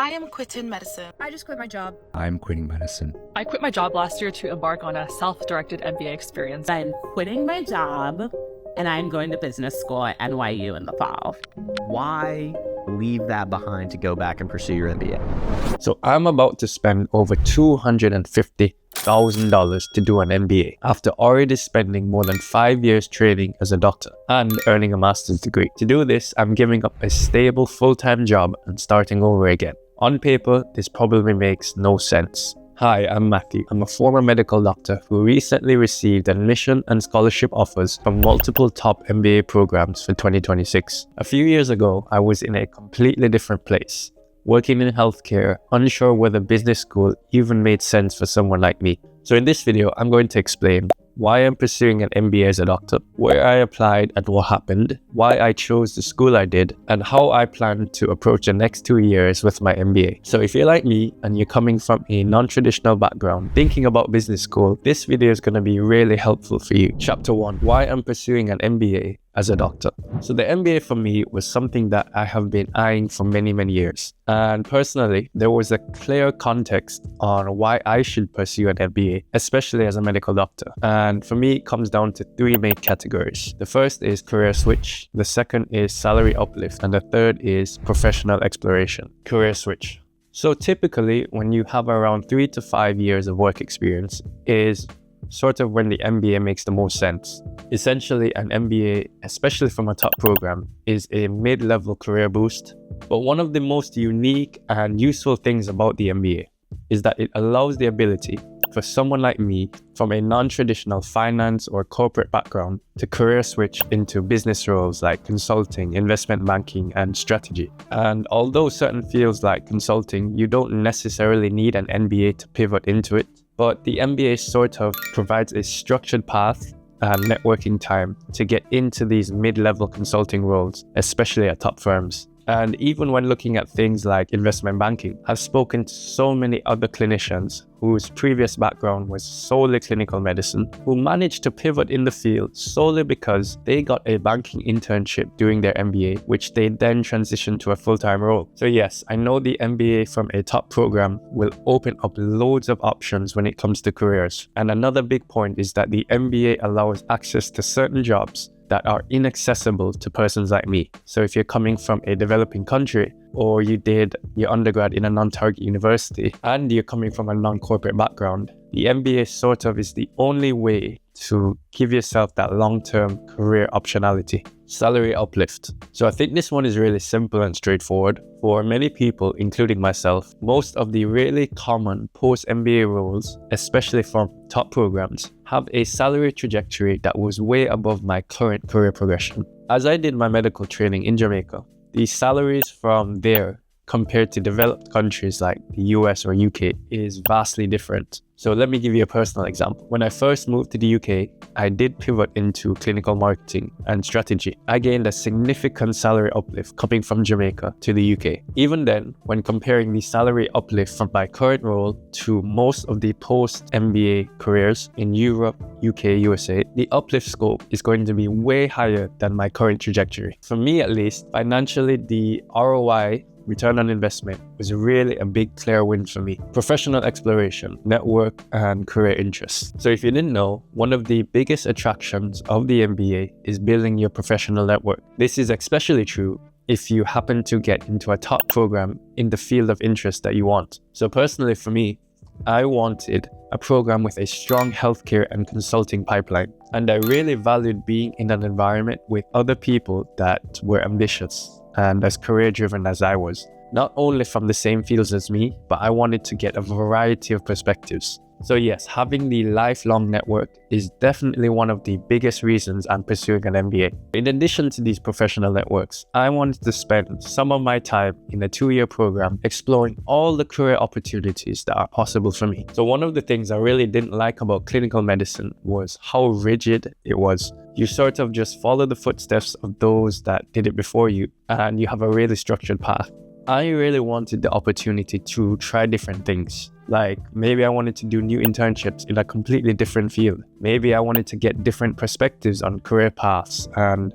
I am quitting medicine. I just quit my job. I'm quitting medicine. I quit my job last year to embark on a self-directed MBA experience. I'm quitting my job and I'm going to business school at NYU in the fall. Why leave that behind to go back and pursue your MBA? So I'm about to spend over $250,000 to do an MBA after already spending more than 5 years training as a doctor and earning a master's degree. To do this, I'm giving up a stable full-time job and starting over again. On paper, this probably makes no sense. Hi, I'm Matthew. I'm a former medical doctor who recently received admission and scholarship offers from multiple top MBA programs for 2026. A few years ago, I was in a completely different place, working in healthcare, unsure whether business school even made sense for someone like me. So in this video, I'm going to explain why I'm pursuing an MBA as a doctor, where I applied and what happened, why I chose the school I did, and how I plan to approach the next 2 years with my MBA. So if you're like me and you're coming from a non-traditional background, thinking about business school, this video is going to be really helpful for you. Chapter 1, why I'm pursuing an MBA as a doctor. So the MBA for me was something that I have been eyeing for many years. And personally, there was a clear context on why I should pursue an MBA, especially as a medical doctor. And for me, it comes down to 3 main categories. The first is career switch, the second is salary uplift, and the third is professional exploration. Career switch. So typically, when you have around 3 to 5 years of work experience is sort of when the MBA makes the most sense. Essentially, an MBA, especially from a top program, is a mid-level career boost. But one of the most unique and useful things about the MBA is that it allows the ability for someone like me from a non-traditional finance or corporate background to career switch into business roles like consulting, investment banking, and strategy. And although certain fields like consulting, you don't necessarily need an MBA to pivot into it, but the MBA sort of provides a structured path and networking time to get into these mid-level consulting roles, especially at top firms. And even when looking at things like investment banking, I've spoken to so many other clinicians whose previous background was solely clinical medicine, who managed to pivot in the field solely because they got a banking internship during their MBA, which they then transitioned to a full-time role. So yes, I know the MBA from a top program will open up loads of options when it comes to careers. And another big point is that the MBA allows access to certain jobs that are inaccessible to persons like me. So if you're coming from a developing country, or you did your undergrad in a non-target university, and you're coming from a non-corporate background, the MBA sort of is the only way to give yourself that long-term career optionality. Salary uplift. So I think this one is really simple and straightforward. For many people, including myself, most of the really common post-MBA roles, especially from top programs, have a salary trajectory that was way above my current career progression. As I did my medical training in Jamaica, the salaries from there compared to developed countries like the US or UK is vastly different. So let me give you a personal example. When I first moved to the UK, I did pivot into clinical marketing and strategy. I gained a significant salary uplift coming from Jamaica to the UK. Even then, when comparing the salary uplift from my current role to most of the post-MBA careers in Europe, UK, USA, the uplift scope is going to be way higher than my current trajectory. For me at least, financially, the ROI, return on investment, was really a big clear win for me. Professional exploration, network, and career interests. So if you didn't know, one of the biggest attractions of the MBA is building your professional network. This is especially true if you happen to get into a top program in the field of interest that you want. So personally for me, I wanted a program with a strong healthcare and consulting pipeline. And I really valued being in an environment with other people that were ambitious and as career-driven as I was. Not only from the same fields as me, but I wanted to get a variety of perspectives. So yes, having the lifelong network is definitely one of the biggest reasons I'm pursuing an MBA. In addition to these professional networks, I wanted to spend some of my time in a 2-year program exploring all the career opportunities that are possible for me. So one of the things I really didn't like about clinical medicine was how rigid it was. You sort of just follow the footsteps of those that did it before you, and you have a really structured path. I really wanted the opportunity to try different things. Like maybe I wanted to do new internships in a completely different field. Maybe I wanted to get different perspectives on career paths and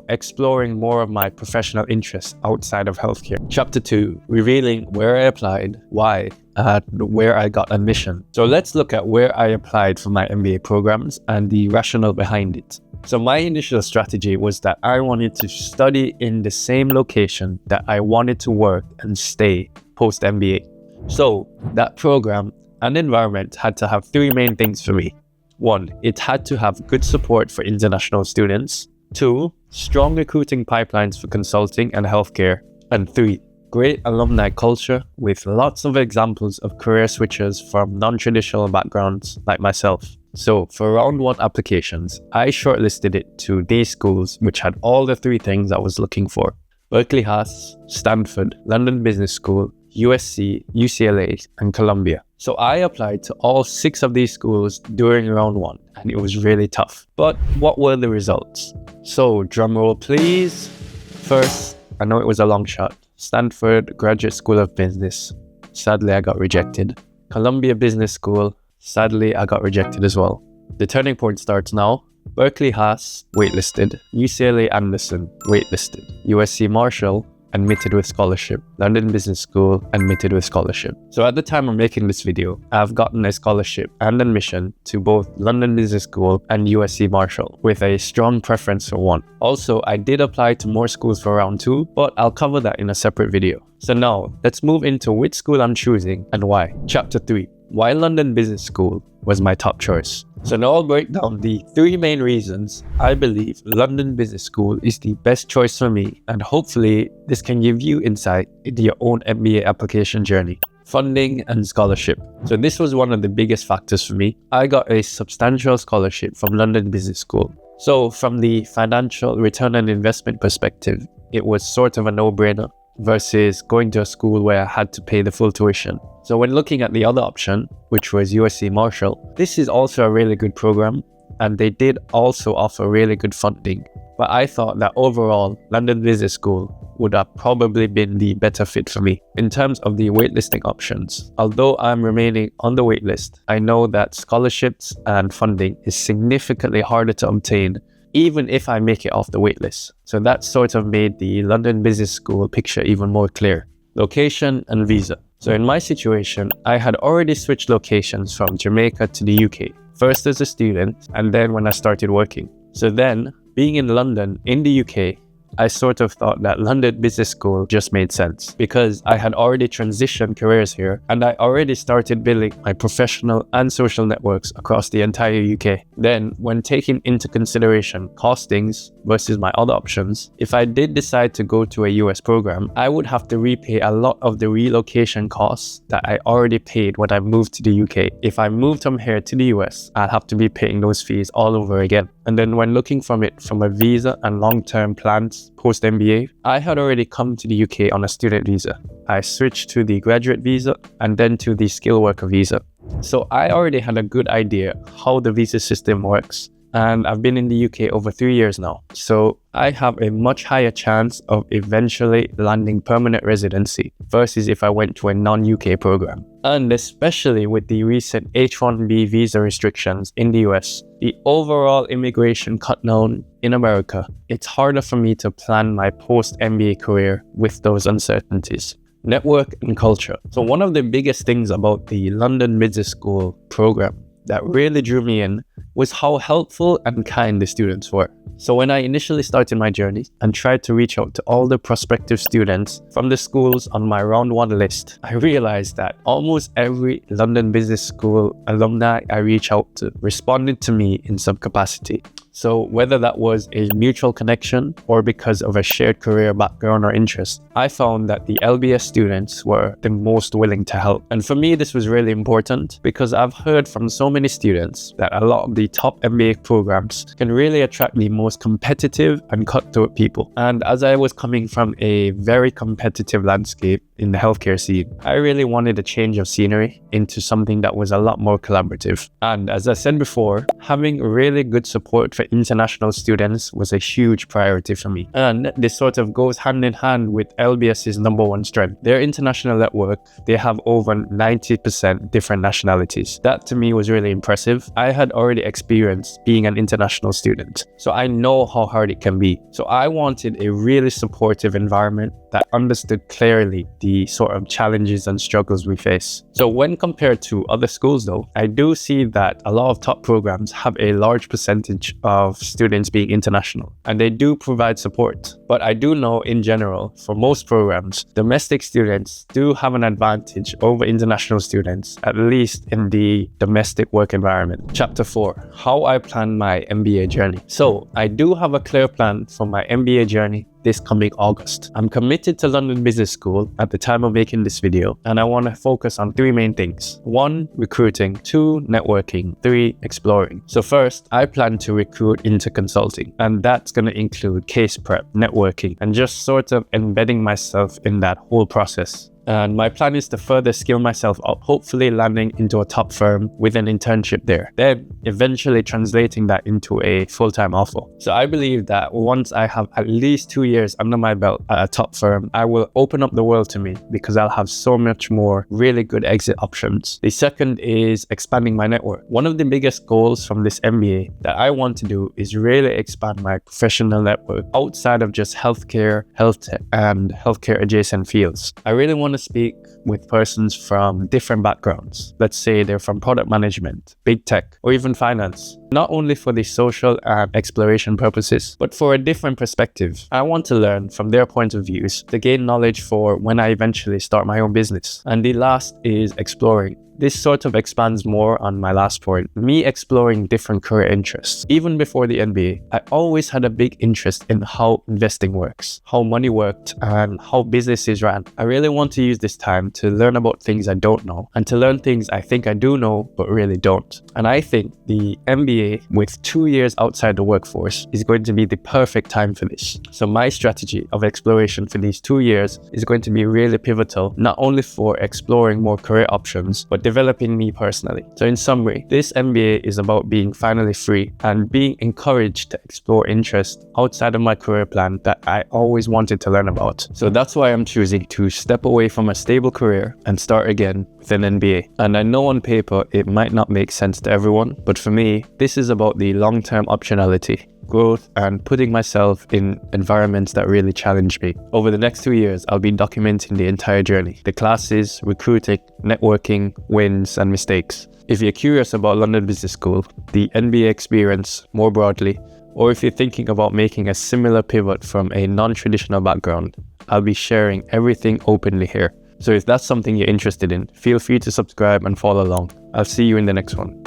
exploring more of my professional interests outside of healthcare. Chapter 2, revealing where I applied, why, and where I got admission. So let's look at where I applied for my MBA programs and the rationale behind it. So my initial strategy was that I wanted to study in the same location that I wanted to work and stay post MBA. So that program and environment had to have 3 main things for me. 1, it had to have good support for international students. 2, strong recruiting pipelines for consulting and healthcare. And 3, great alumni culture with lots of examples of career switchers from non-traditional backgrounds like myself. So for round 1 applications, I shortlisted it to these schools which had all the 3 things I was looking for: Berkeley Haas, Stanford, London Business School, USC, UCLA, and Columbia. So I applied to all 6 of these schools during round 1, and it was really tough. But what were the results? So drumroll please. First, I know it was a long shot. Stanford Graduate School of Business. Sadly, I got rejected. Columbia Business School. Sadly, I got rejected as well. The turning point starts now. Berkeley Haas, waitlisted. UCLA Anderson, waitlisted. USC Marshall, admitted with scholarship. London Business School, admitted with scholarship. So at the time I'm making this video, I've gotten a scholarship and admission to both London Business School and USC Marshall, with a strong preference for one. Also, I did apply to more schools for round 2, but I'll cover that in a separate video. So now, let's move into which school I'm choosing and why. Chapter 3, why London Business School was my top choice. So now I'll break down the 3 main reasons I believe London Business School is the best choice for me, and hopefully this can give you insight into your own MBA application journey. Funding and scholarship. So this was one of the biggest factors for me. I got a substantial scholarship from London Business School. So from the financial return on investment perspective, it was sort of a no-brainer versus going to a school where I had to pay the full tuition. So when looking at the other option, which was USC Marshall, this is also a really good program, and they did also offer really good funding. But I thought that overall, London Business School would have probably been the better fit for me. In terms of the waitlisting options, although I'm remaining on the waitlist, I know that scholarships and funding is significantly harder to obtain even if I make it off the waitlist. So that sort of made the London Business School picture even more clear. Location and visa. So in my situation, I had already switched locations from Jamaica to the UK, first as a student and then when I started working. So then, being in London, in the UK, I sort of thought that London Business School just made sense because I had already transitioned careers here and I already started building my professional and social networks across the entire UK. Then, when taking into consideration costings versus my other options, if I did decide to go to a US program, I would have to repay a lot of the relocation costs that I already paid when I moved to the UK. If I moved from here to the US, I'd have to be paying those fees all over again. And then when looking from a visa and long-term plans post-MBA, I had already come to the UK on a student visa. I switched to the graduate visa and then to the skilled worker visa. So I already had a good idea how the visa system works. And I've been in the UK over 3 years now. So I have a much higher chance of eventually landing permanent residency versus if I went to a non-UK program. And especially with the recent H-1B visa restrictions in the US, the overall immigration cut down in America, it's harder for me to plan my post-MBA career with those uncertainties. Network and culture. So one of the biggest things about the London Business School program that really drew me in was how helpful and kind the students were. So when I initially started my journey and tried to reach out to all the prospective students from the schools on my round 1 list, I realized that almost every London Business School alumni I reached out to responded to me in some capacity. So whether that was a mutual connection or because of a shared career background or interest, I found that the LBS students were the most willing to help. And for me, this was really important because I've heard from so many students that a lot of the top MBA programs can really attract the most competitive and cutthroat people. And as I was coming from a very competitive landscape in the healthcare scene, I really wanted a change of scenery into something that was a lot more collaborative. And as I said before, having really good support for international students was a huge priority for me. And this sort of goes hand in hand with LBS's number one strength. Their international network, they have over 90% different nationalities. That to me was really impressive. I had already experienced being an international student, so I know how hard it can be. So I wanted a really supportive environment that understood clearly the sort of challenges and struggles we face. So when compared to other schools though, I do see that a lot of top programs have a large percentage of students being international, and they do provide support. But I do know in general, for most programs, domestic students do have an advantage over international students, at least in the domestic work environment. Chapter 4, how I plan my MBA journey. So I do have a clear plan for my MBA journey this coming August. I'm committed to London Business School at the time of making this video, and I want to focus on 3 main things. 1, recruiting. 2, networking. 3, exploring. So first, I plan to recruit into consulting, and that's going to include case prep, networking, and just sort of embedding myself in that whole process. And my plan is to further skill myself up, hopefully landing into a top firm with an internship there, then eventually translating that into a full-time offer. So I believe that once I have at least 2 years under my belt at a top firm, I will open up the world to me because I'll have so much more really good exit options. The second is expanding my network. One of the biggest goals from this MBA that I want to do is really expand my professional network outside of just healthcare, health tech, and healthcare adjacent fields. I really want to speak with persons from different backgrounds. Let's say they're from product management, big tech, or even finance. Not only for the social and exploration purposes, but for a different perspective. I want to learn from their point of views to gain knowledge for when I eventually start my own business. And the last is exploring. This sort of expands more on my last point, me exploring different career interests. Even before the MBA, I always had a big interest in how investing works, how money worked, and how businesses ran. I really want to use this time to learn about things I don't know, and to learn things I think I do know, but really don't. And I think the MBA with 2 years outside the workforce is going to be the perfect time for this. So my strategy of exploration for these 2 years is going to be really pivotal, not only for exploring more career options, but developing me personally. So in summary, this MBA is about being finally free and being encouraged to explore interests outside of my career plan that I always wanted to learn about. So that's why I'm choosing to step away from a stable career and start again with an MBA. And I know on paper it might not make sense to everyone, but for me, this is about the long-term optionality, growth, and putting myself in environments that really challenge me. Over the next 2 years, I'll be documenting the entire journey, the classes, recruiting, networking, wins, and mistakes. If you're curious about London Business School, the MBA experience more broadly, or if you're thinking about making a similar pivot from a non-traditional background, I'll be sharing everything openly here. So if that's something you're interested in, feel free to subscribe and follow along. I'll see you in the next one.